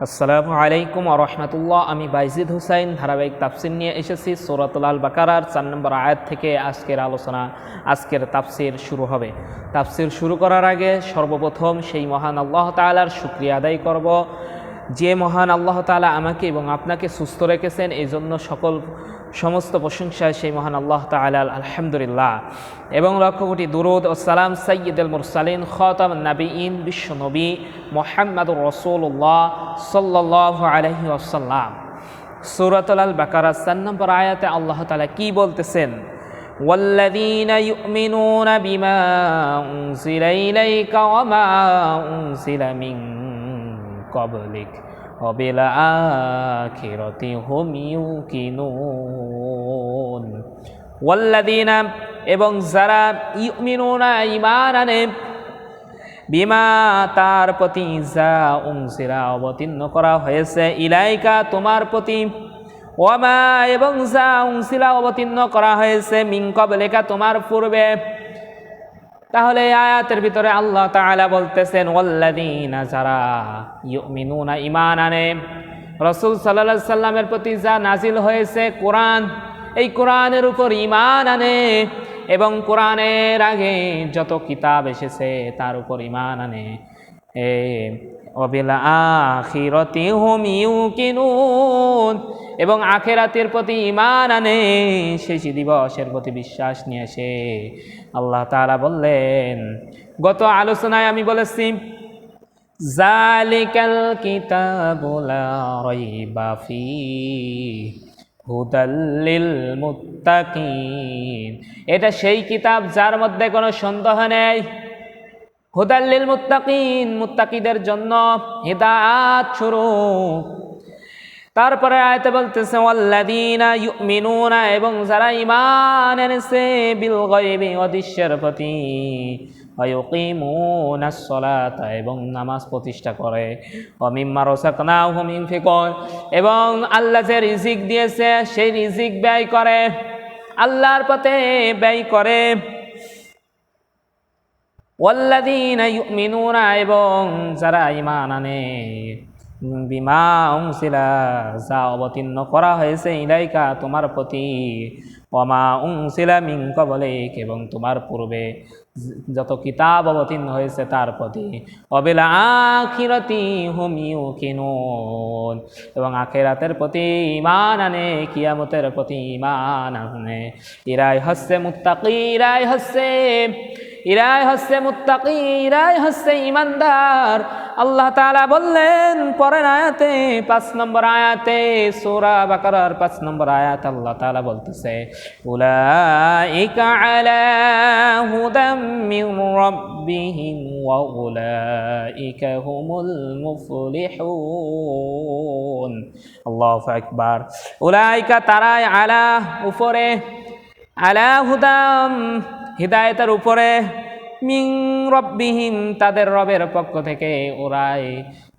আসসালামু আলাইকুম ওয়া রাহমাতুল্লাহ। আমি বাইজিদ হুসাইন ধারাবাহিক তাফসির নিয়ে এসেছি। সূরাতুল আল বাকারার 4 নম্বর আয়াত থেকে আজকের আলোচনা, আজকের তাফসির শুরু হবে। তাফসির শুরু করার আগে সর্বপ্রথম সেই মহান আল্লাহ তাআলার শুকরিয়া আদায় করব, যে মহান আল্লাহ তাআলা আমাকে এবং আপনাকে সুস্থ রেখেছেন। এই জন্য সমস্ত প্রশংসা সেই মহান আল্লাহ তাআলার, আলহামদুলিল্লাহ। এবং লক্ষ কোটি দুরূদ ও সালাম সাইয়্যিদুল মুরসালিন খাতামুন নবিয়্যিন বিশ্বনবী মুহাম্মদুর রাসূলুল্লাহ সাল্লাল্লাহু আলাইহি ওয়াসাল্লাম। সূরাতুল আল বাকারা 4 নম্বর আয়াতে আল্লাহ তাআলা কি বলতেছেন? ওয়াল্লাযীনা ইউমিনুনা বিমা উনজিলা ইলাইকা ওয়া মা উনজিলা মিন ক্বাবলিক ওয়া বিল আখিরাতি হুম ইউকিনুন। ওয়াল্লাযীনা এবং যারা ইউমিনুনা ঈমান আনে, বিমা তার প্রতি, যা উনজিলা অবতীর্ণ করা হয়েছে, ইলাইকা তোমার প্রতি, ওয়ামা এবং যা উনজিলা অবতীর্ণ করা হয়েছে, মিন ক্বাবলিকা তোমার পূর্বে। তাহলে আয়াতের ভিতরে আল্লাহ তাআলা বলতেছেন ওয়াল্লাযীনা, যারা ইউমিনুনা ঈমান আনে রাসূল সাল্লাল্লাহু আলাইহি সাল্লামের প্রতি যা নাজিল হয়েছে কোরআন, এই কোরআনের উপর ঈমান আনে এবং কোরআনের আগে যত কিতাব এসেছে তার উপর ঈমান আনে। ওয়াবিল আখিরাতি হুম ইউকিনুন, এবং আখিরাতের প্রতি ঈমান আনে, শেষ দিবসের প্রতি বিশ্বাস নিয়ে আসে। আল্লাহ তাআলা বললেন, গত আলোচনায় আমি বলেছি, যালিকাল কিতাবু লা রাইবা ফীহি হুদাল লিল মুত্তাকিন, এটা সেই কিতাব যার মধ্যে কোনো সন্দেহ নেই। হুদাল লিল মুত্তাকিন, মুত্তাকিদের জন্য হিদায়াত স্বরূপ। তারপরে আয়াতে বলতেছে ওয়াল্লাযীনা ইউমিনুনা, এবং যারা ঈমান এনেছে, বিল গায়বি, অদৃশ্যের প্রতি, ওয়া ইউকিমুনাস সালাতা, এবং নামাজ প্রতিষ্ঠা করে, ওয়া মিম্মা রাযাকনাহুম ইউনফিকুন, এবং আল্লাহ যে রিজিক দিয়েছে সেই রিজিক ব্যয় করে, আল্লাহর পথে ব্যয় করে। ওয়াল্লাযীনা ইউমিনুনা, এবং যারা ঈমান আনে, বিমা উনজিলা, যা অবতীর্ণ করা হয়েছে, ইলাইকা তোমার প্রতি, ওয়ামা উনজিলা মিন ক্বাবলিক, এবং তোমার পূর্বে যত কিতাব অবতীর্ণ হয়েছে তার প্রতি, ওয়াবিল আখিরাতি হুম ইউকিনুন, এবং আখিরাতের প্রতি ঈমান আনে, কিয়ামতের প্রতি ঈমান আনে। এরাই হচ্ছে মুত্তাকি, এরাই হচ্ছে মুত্তাকি, এরাই হচ্ছে ঈমানদার। আল্লাহ তাআলা বললেন পরের আয়াতে, 5 নম্বর আয়াতে, সূরা বাকারার 5 নম্বর আয়াত, আল্লাহ তাআলা বলতেছে উলাইকা আলা হুদাম মির রাব্বিহিম ওয়া উলাইকা হুমুল মুফলিহুন। আল্লাহু আকবার। উলাইকা তারাই, আলা উপরে, আলা হুদাম হিদায়াতের উপরে, মিন রব্বিহিম তাদের রবের পক্ষ থেকে,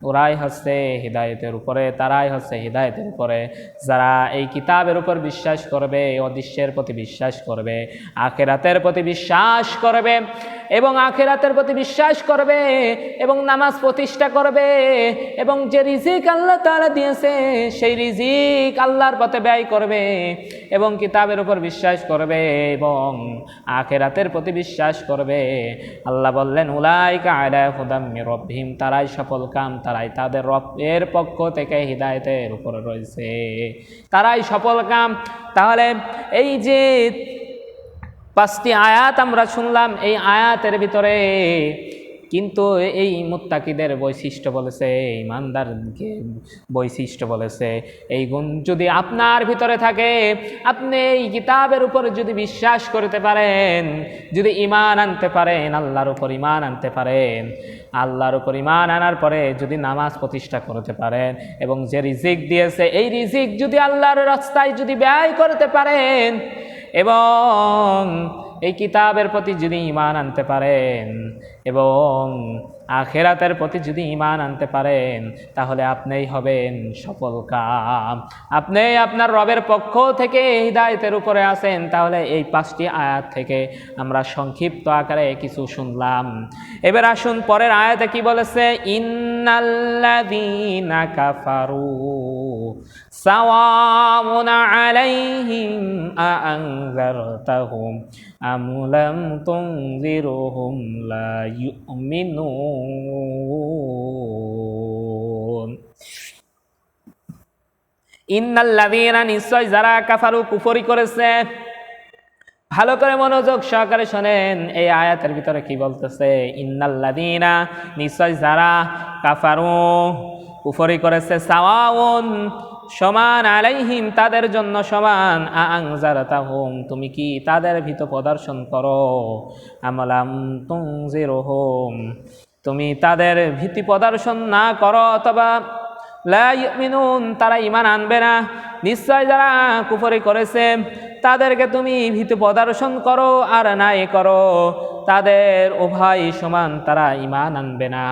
ওরাই হচ্ছে হিদায়াতের উপরে, তারাই হচ্ছে হিদায়াতের উপরে। যারা এই কিতাবের উপর বিশ্বাস করবে, অদৃশ্যের প্রতি বিশ্বাস করবে, আখিরাতের প্রতি বিশ্বাস করবে, এবং আখিরাতের প্রতি বিশ্বাস করবে, এবং নামাজ প্রতিষ্ঠা করবে, এবং যে রিজিক আল্লাহ তাআলা দিয়েছে সেই রিজিক আল্লাহর পথে ব্যয় করবে, এবং কিতাবের উপর বিশ্বাস করবে, এবং আখিরাতের প্রতি বিশ্বাস করবে। আল্লাহ বললেন উলাইকা আলা হুদাম মির রাব্বিহিম, তারাই সফল কাম, তারাই তাদের রবের পক্ষ থেকে হিদায়াতের উপর রয়েছে, তারাই সফল কাম। তাহলে এই যে 5টি আয়াত আমরা শুনলাম, এই আয়াতের ভিতরে কিন্তু এই মুত্তাকিদের বৈশিষ্ট্য বলেছে, ঈমানদারকে বৈশিষ্ট্য বলেছে। এই গুণ যদি আপনার ভিতরে থাকে, আপনি এই কিতাবের উপর যদি বিশ্বাস করতে পারেন, যদি ঈমান আনতে পারেন, আল্লাহর উপর ঈমান আনতে পারেন, আল্লাহর উপর ঈমান আনার পরে যদি নামাজ প্রতিষ্ঠা করতে পারেন, এবং যে রিজিক দিয়েছে এই রিজিক যদি আল্লাহর রাস্তায় যদি ব্যয় করতে পারেন, এবং এই কিতাবের প্রতি যদি ঈমান আনতে পারেন, এবং আখিরাতের প্রতি যদি ঈমান আনতে পারেন, তাহলে আপনিই হবেন সফল কাম, আপনি আপনার রবের পক্ষ থেকে হিদায়াতের উপরে আছেন। তাহলে এই 5টি আয়াত থেকে আমরা সংক্ষিপ্ত আকারে কিছু শুনলাম। এবার আসুন পরের আয়াতে কি বলেছে, ইন্নাল্লাযীনা কাফারু সাওয়াউন আলাইহিম আআনযারতাহুম আম লাম তুনযিরহুম লা ইউমিনুন। ইন্নাল্লাযীনা নিশ্চয় যারা কাফারু কুফরি করেছে। ভালো করে মনোযোগ সহকারে শোনেন এই আয়াতের ভিতরে কি বলতেছে। ইন্নাল্লাযীনা নিশ্চয় যারা কাফারু কুফরি করেছে সাওয়াউন সমান আলাইহিম তাদের জন্য সমান আআনযারতাহুম তুমি কি তাদের ভীত প্রদর্শন করো আমলাম তুনযিরহুম তুমি তাদের ভীতি প্রদর্শন না করো অথবা লা ইউমিনুন তারা ঈমান আনবে না। নিশ্চয় যারা কুফরি করেছে তাদেরকে তুমি ভীতি প্রদর্শন করো আর নাই করো তাদের উভয় সমান তারা ঈমান আনবে না।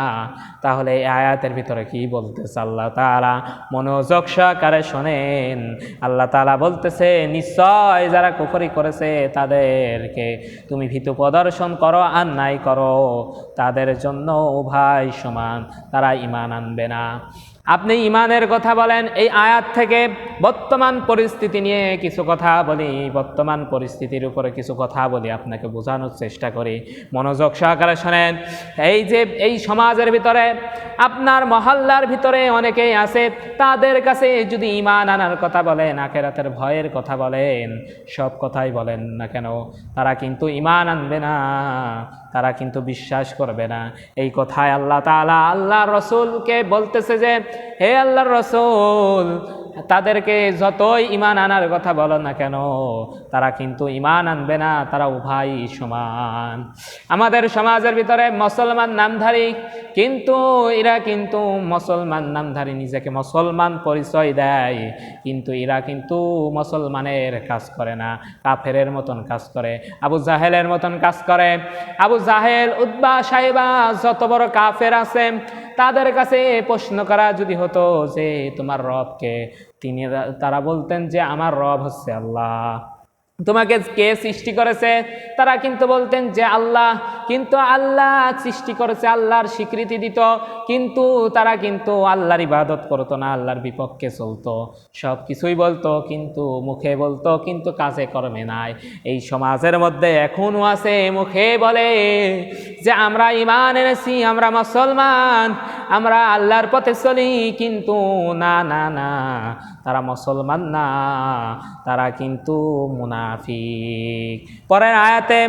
তাহলে এই আয়াতের ভিতরে কি বলতেছে আল্লাহ তাআলা মনোযোগ সহকারে শোনেন। আল্লাহ তাআলা বলতেছে নিশ্চয় যারা কুফরি করেছে তাদেরকে তুমি ভীতি প্রদর্শন করো আর নাই করো তাদের জন্য উভয় সমান তারা ঈমান আনবে না। আপনি ঈমানের কথা বলেন, এই আয়াত থেকে বর্তমান পরিস্থিতি নিয়ে কিছু কথা বলি, বর্তমান পরিস্থিতির উপরে কিছু কথা বলি, আপনাকে বোঝানোর চেষ্টা করি। মনোযোগ সহকারে শোনেন। এই যে এই সমাজের ভিতরে আপনার মহল্লার ভিতরে অনেকেই আছে, তাদের কাছে যদি ঈমান আনার কথা বলেন, আখিরাতের ভয়ের কথা বলেন, সব কথাই বলেন না কেন, তারা কিন্তু ঈমান আনবে না, তারা কিন্তু বিশ্বাস করবে না। এই কথায় আল্লাহ তাআলা আল্লাহর রাসূলকে বলতেছে যে হে আল্লাহর রাসূল তাদেরকে যতই ঈমান আনার কথা বলো না কেন তারা কিন্তু ঈমান আনবে না, তারা উভয় সমান। আমাদের সমাজের ভিতরে মুসলমান নামধারী কিন্তু এরা কিন্তু মুসলমান নামধারী নিজেকে মুসলমান পরিচয় দেয়, কিন্তু এরা কিন্তু মুসলমানের কাজ করে না, কাফেরের মতন কাজ করে, আবু জাহেলের মতন কাজ করে। আবু জাহেল, উতবা, সাইবা যত বড় কাফের আছে তাদের কাছে প্রশ্ন করা যদি হতো যে তোমার রবকে, তারা বলতেন যে আমার রব হচ্ছে আল্লাহ। তোমাকে কে সৃষ্টি করেছে? তারা কিন্তু বলতেন যে আল্লাহ। কিন্তু আল্লাহ সৃষ্টি করেছে, আল্লাহর স্বীকৃতি দিত, কিন্তু তারা কিন্তু আল্লাহর ইবাদত করতো না, আল্লাহর বিপক্ষে চলতো, সব কিছুই বলতো কিন্তু মুখে বলতো কিন্তু কাজে কর্মে নাই। এই সমাজের মধ্যে এখনও আছে, মুখে বলে যে আমরা ঈমান এনেছি, আমরা মুসলমান, আমরা আল্লাহর পথে চলি, কিন্তু না না না তারা মুসলমান না, তারা কিন্তু মুনাফিক। পরের আয়াতে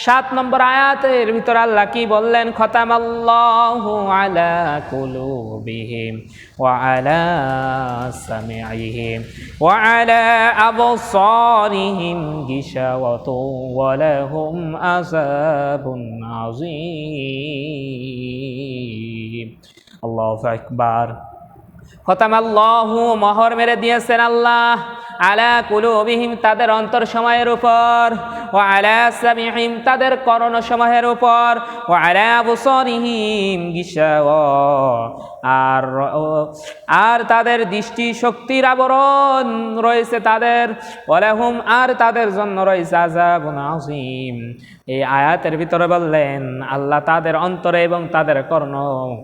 7 নম্বর আয়াতের ভিতর আল্লাহ কি বললেন? খতামাল্লাহু আলা কুলুবিহিম ওয়া আলা সামিইহিম ওয়া আলা আবসারিহিম গিশাওয়াতু ওয়া লাহুম আযাবুন আযীম। আল্লাহু আকবার। খতামাল্লাহু মোহর মেরে দিয়েছেন আল্লাহ, আলা কুলুবিহিম তাদের অন্তর সময়ের উপর, ওয়া আলা সামিহিম তাদের কর্ণ সময়ের উপর, ওয়া আলা আবসারিহিম গিশাওয়া আর তাদের দৃষ্টি শক্তির আবরণ রয়েছে তাদের, ওয়া লাহুম আর তাদের জন্য রয়েছে আযাবুন আযীম। এই আয়াতের ভিতরে বললেন আল্লাহ তাদের অন্তরে এবং তাদের কর্ণ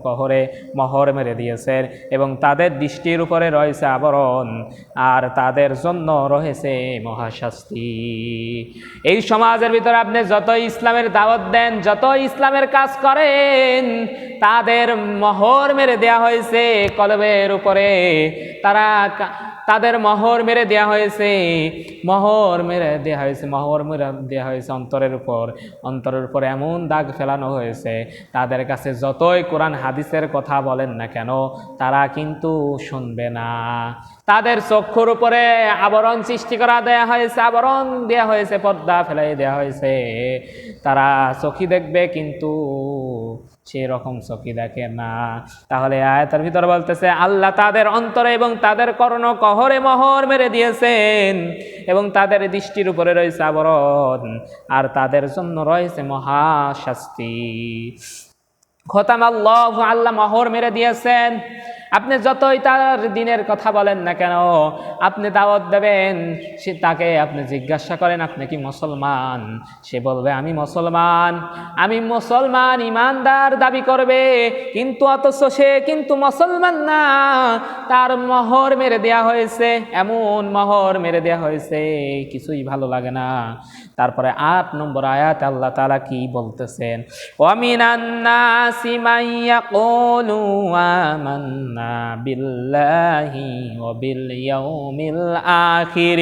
কহরে মোহর মেরে দিয়েছেন এবং তাদের দৃষ্টির উপরে রয়েছে আবরণ আর তাদের জন্য রয়েছে মহাশাস্তি। এই সমাজের ভিতরে আপনি যত ইসলামের দাওয়াত দেন, যত ইসলামের কাজ করেন, তাদের মোহর মেরে দেয়া হয়েছে কলবের উপরে, তাদের মোহর মেরে দেওয়া হয়েছে, মোহর মেরে দেওয়া হয়েছে, মোহর মেরে দেওয়া হয়েছে অন্তরের উপর এমন দাগ ফেলানো হয়েছে, তাদের কাছে যতই কোরআন হাদিসের কথা বলেন না কেন তারা কিন্তু শুনবে না। তাদের চক্ষুর উপরে আবরণ সৃষ্টি করা দেয়া হয়েছে, আবরণ দেওয়া হয়েছে, পর্দা ফেলাই দেওয়া হয়েছে, তারা চোখে দেখবে কিন্তু সেই রকম চোখে দেখে না। তাহলে আয়াতের ভিতরে বলতেছে আল্লাহ তাদের অন্তরে এবং তাদের কর্ণ কহরে মোহর মেরে দিয়েছেন এবং তাদের দৃষ্টির উপরে রয়েছে আবরণ আর তাদের জন্য রয়েছে মহাশাস্তি। খতামাল্লাহু আল্লাহ মোহর মেরে দিয়েছেন আপনি যতই তার দিনের কথা বলেন না কেন, আপনি দাওয়াত দেবেন, সে তাকে আপনি জিজ্ঞাসা করেন আপনি কি মুসলমান, সে বলবে আমি মুসলমান ইমানদার দাবি করবে, কিন্তু অথচ সে কিন্তু মুসলমান না, তার মোহর মেরে দেয়া হয়েছে, এমন মোহর মেরে দেয়া হয়েছে কিছুই ভালো লাগে না। তারপরে 8 নম্বর আয়াত আল্লাহ তাআলা কি বলতেছেন, ওয়া মিনান নাসি মান ইয়াকুলু আমান্না বিল্লাহি ওয়া বিল ইয়াউমিল আখির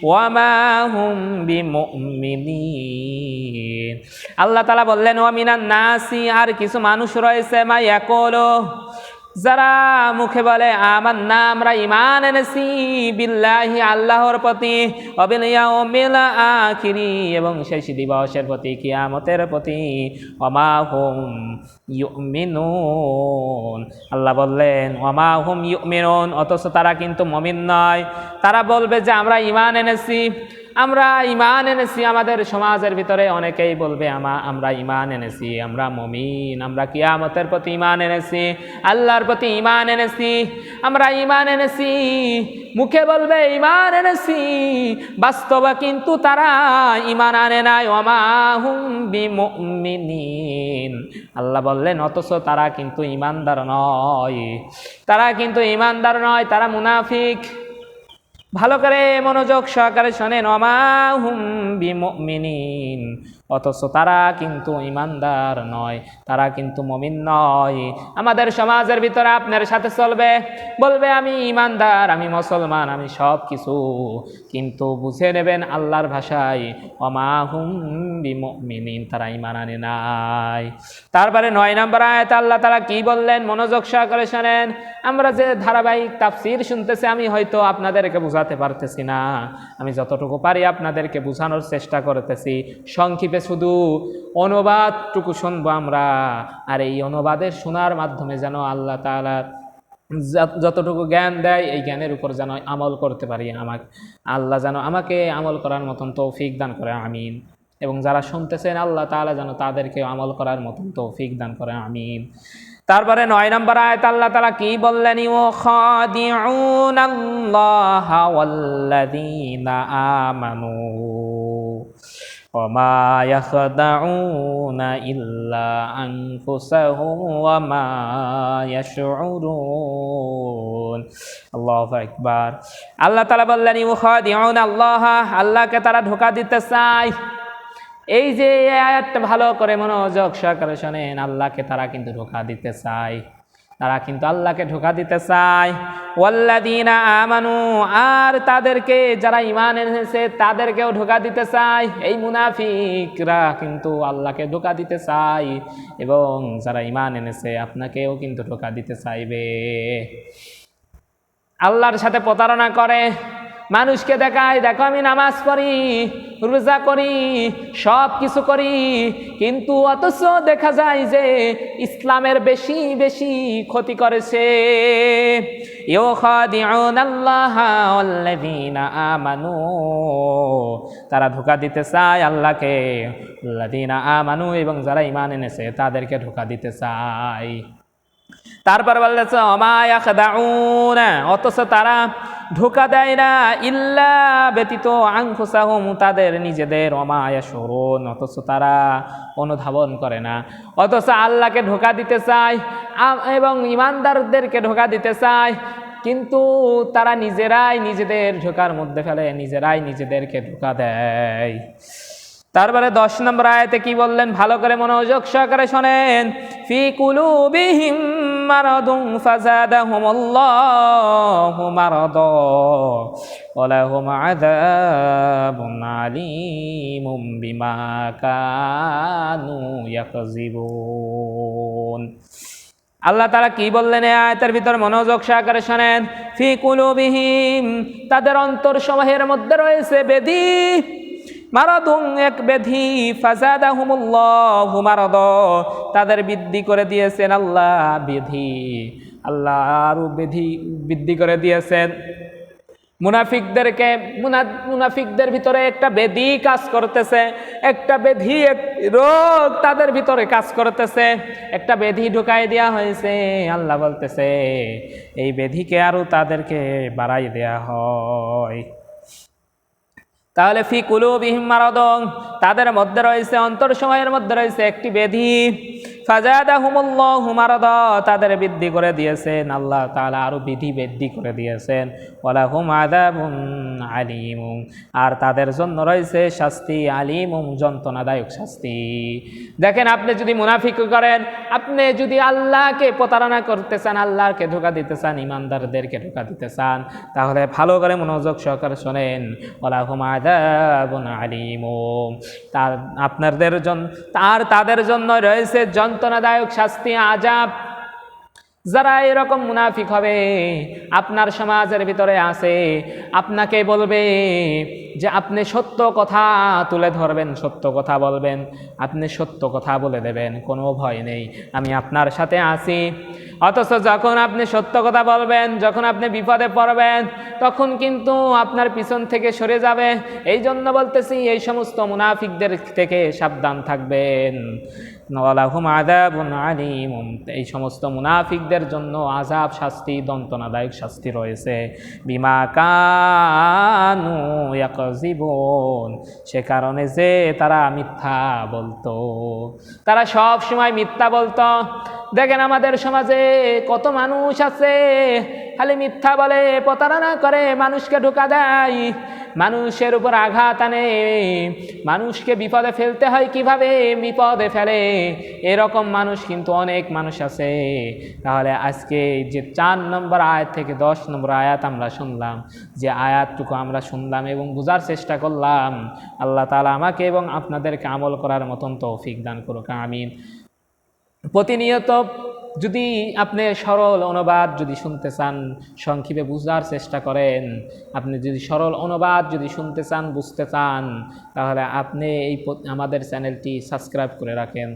ওয়া মা হুম বিমুমিনিন। আল্লাহ তাআলা বললেন ওয়া মিনান নাসি, আর কিছু মানুষ রয়েছে, মা ইয়াকুলু, যারা মুখে বলে আমান্না, আমরা ঈমান এনেছি, বিল্লাহি, আল্লাহর প্রতি, ওয়া বিল ইয়াউমিল আখির, এবং শেষ দিবসের প্রতি, কিয়ামতের প্রতি, ওয়া মা হুম ইউমিনুন। আল্লাহ বললেন ওয়া মা হুম ইউমিনুন, অথচ তারা কিন্তু মুমিন নয়। তারা বলবে যে আমরা ঈমান এনেছি, আমাদের সমাজের ভিতরে অনেকেই বলবে আমরা ঈমান এনেছি, আমরা মুমিন, আমরা কিয়ামতের প্রতি ঈমান এনেছি, আল্লাহর প্রতি ঈমান এনেছি, আমরা ঈমান এনেছি, মুখে বলবে ঈমান এনেছি, বাস্তবে কিন্তু তারা ঈমান আনে নাই। ওয়া মা হুম বিমুমিনিন। আল্লাহ বললেন অথচ তারা কিন্তু ঈমানদার নয়, তারা মুনাফিক। ভালো করে মনোযোগ সহকারে শোনেন, ওয়া মা হুম বিমুমিনিন, অথচ তারা কিন্তু ঈমানদার নয়, তারা কিন্তু মুমিন নয়। আমাদের সমাজের ভিতরে আপনার সাথে চলবে, বলবে আমি ঈমানদার, আমি মুসলমান, আমি সব কিছু, কিন্তু বুঝে নেবেন আল্লাহর ভাষায় ওয়া মা হুম বিমুমিনিন, তারা ঈমান আনে নাই। তারপরে 9 নম্বর আয়াতে আল্লাহ তাআলা কি বললেন, মনোযোগ সহকারে শোনেন। আমরা যে ধারাবাহিক তাফসীর শুনতেছি, আমি হয়তো আপনাদেরকে বোঝাতে পারতেছি না, আমি যতটুকু পারি আপনাদেরকে বোঝানোর চেষ্টা করতেছি। সংক্ষেপে শুধু অনুবাদটুকু শুনবো আমরা, আর এই অনুবাদের শোনার মাধ্যমে যেন আল্লাহ তাআলা যতটুকু জ্ঞান দেয় এই জ্ঞানের উপর যেন আমল করতে পারি, আল্লাহ যেন আমাকে আমল করার মতন তৌফিক দান করে, আমিন। এবং যারা শুনতেছেন আল্লাহ তাআলা যেন তাদেরকে আমল করার মতন তৌফিক দান করে, আমিন। তারপরে 9 নম্বর আয়াত আল্লাহ তাআলা কি বললেন, ইউখাদিউনাল্লাহা ওয়াল্লাযীনা আমানু ওয়া মা ইয়াখদাউনা ইল্লা আনফুসাহুম ওয়া মা ইয়াশউরুন। আল্লাহু আকবার। আল্লাহ তাআলা বললেন ইউখাদিউনাল্লাহা, আল্লাহকে তারা ধোঁকা দিতে চায়। এই যে আয়াতটা ভালো করে মনোযোগ সহকারে শোনেন, আল্লাহকে তারা কিন্তু ধোঁকা দিতে চায়, ওয়াল্লাযীনা আমানু, আর তাদেরকে যারা ঈমান এনেছে তাদেরকেও ধোঁকা দিতে চায়। এই মুনাফিকরা কিন্তু আল্লাহকে ধোঁকা দিতে চায়, এবং যারা ঈমান এনেছে আপনাকেও কিন্তু ধোঁকা দিতে চাইবে। আল্লাহর সাথে প্রতারণা করে, মানুষকে দেখায় দেখো আমি নামাজ পড়ি, রোজা করি, সব কিছু করি, কিন্তু অথচ দেখা যায় যে ইসলামের বেশি বেশি ক্ষতি করেছে। ইউখাদিউনাল্লাহা ওয়াল্লাযীনা আমানু, তারা ধোঁকা দিতে চায় আল্লাহকে, আল্লাযীনা আমানু, এবং যারা ঈমান এনেছে তাদেরকে ধোঁকা দিতে চায়। তারপর বলতেছে ওয়া মা ইয়াখদাউনা, অথচ তারা ধোঁকা দেয় না, ইল্লা ব্যতীত আনফুসাহুম, তাদের নিজেদের, ওয়া মা ইয়াশউরুন, অথচ তারা অনুধাবন করে না। অথচ আল্লাহকে ধোঁকা দিতে চায় এবং ঈমানদারদেরকে ধোঁকা দিতে চায়, কিন্তু তারা নিজেরাই নিজেদের ধোঁকার মধ্যে ফেলে, নিজেরাই নিজেদেরকে ধোঁকা দেয়। তারপরে 10 নম্বর আয়াতে কি বললেন, ভালো করে মনোযোগ সহকারে শোনেন। ফি কুলুবিহিম মারাদুন ফাযাদাহুমুল্লাহু মারাদা ওয়া লাহুম আযাবুন আলীমুম বিমা কানু ইয়াকযিবুন। আল্লাহ তাআলা কি বললেন এই আয়াতের ভিতর, মনোযোগ সহকারে শোনেন। ফি কুলুবিহিম, তাদের অন্তরসমূহের মধ্যে রয়েছে ব্যাধি, মারাদুন, এক ব্যাধি, ফাযাদাহুমুল্লাহু মারাদা, তাদের বৃদ্ধি করে দিয়েছেন আল্লাহ ব্যাধি, আল্লাহ আরো ব্যাধি বৃদ্ধি করে দিয়েছেন। মুনাফিকদের ভিতরে একটা ব্যাধি কাজ করতেছে, একটা ব্যাধি, এক রোগ তাদের ভিতরে কাজ করতেছে, একটা ব্যাধি ঢুকাই দেওয়া হয়েছে। আল্লাহ বলতেছে এই ব্যাধিকে আরো তাদেরকে বাড়াই দেয়া হয়। তাহলে ফি কুলুবিহিম মারাদুন, তাদের মধ্যে রয়েছে, অন্তর সময়ের মধ্যে রয়েছে একটি ব্যাধি। ফাজাদাহুমুল্লাহু মারাদা, তাদের বৃদ্ধি করে দিয়েছেন আল্লাহ তাআলা, আরো বৃদ্ধি করে দিয়েছেন। ওয়ালাহুম আযাবুন আলীম, আর তাদের জন্য রয়েছে শাস্তি, আলীম, যন্ত্রণাদায়ক শাস্তি। দেখেন, আপনি যদি মুনাফিকি করেন, আপনি যদি আল্লাহকে প্রতারণা করতে চান, আল্লাহকে ধোঁকা দিতে চান, ইমানদারদেরকে ধোঁকা দিতে চান, তাহলে ভালো করে মনোযোগ সহকারে শোনেন। ওয়ালাহুম আযাবুন আলীম, তাদের জন্য রয়েছে যন্ত্রণাদায়ক শাস্তি, আযাব। যারা এরকম মুনাফিক হবে, আপনার সমাজের ভিতরে আছে, আপনাকে বলবে যে আপনি সত্য কথা তুলে ধরবেন, সত্য কথা বলবেন, আপনি সত্য কথা বলে দেবেন, কোনো ভয় নেই, আমি আপনার সাথে আছি। অথচ যখন আপনি সত্য কথা বলবেন, যখন আপনি বিপদে পড়বেন, তখন কিন্তু আপনার পিছন থেকে সরে যাবে। এই জন্য বলতেছি, এই সমস্ত মুনাফিকদের থেকে সাবধান থাকবেন। ওয়ালাহুম আযাবুন আলীম, এই সমস্ত মুনাফিকদের জন্য আযাব, শাস্তি, যন্ত্রণাদায়ক শাস্তি রয়েছে। বিমা কানু ইয়াকযিবুন, সে কারণে যে তারা মিথ্যা বলতো, তারা সব সময় মিথ্যা বলতো। দেখেন, আমাদের সমাজে কত মানুষ আছে খালি মিথ্যা বলে, প্রতারণা করে, মানুষকে ধোঁকা দেয়, মানুষের উপর আঘাত আনে, মানুষকে বিপদে ফেলতে হয় কিভাবে বিপদে ফেলে। এরকম মানুষ কিন্তু অনেক মানুষ আছে। তাহলে আজকে যে 4 নম্বর আয়াত থেকে 10 নম্বর আয়াত আমরা শুনলাম, যে আয়াতটুকু আমরা শুনলাম এবং বোঝার চেষ্টা করলাম, আল্লাহ তাআলা আমাকে এবং আপনাদেরকে আমল করার মতন তৌফিক দান করুক, আমিন। প্রতিনিয়ত যদি আপনি সরল অনুবাদ যদি শুনতে চান, সংক্ষেপে বুঝার চেষ্টা করেন, আপনি যদি সরল অনুবাদ যদি শুনতে চান, বুঝতে চান, তাহলে আপনি আমাদের চ্যানেলটি সাবস্ক্রাইব করে রাখেন।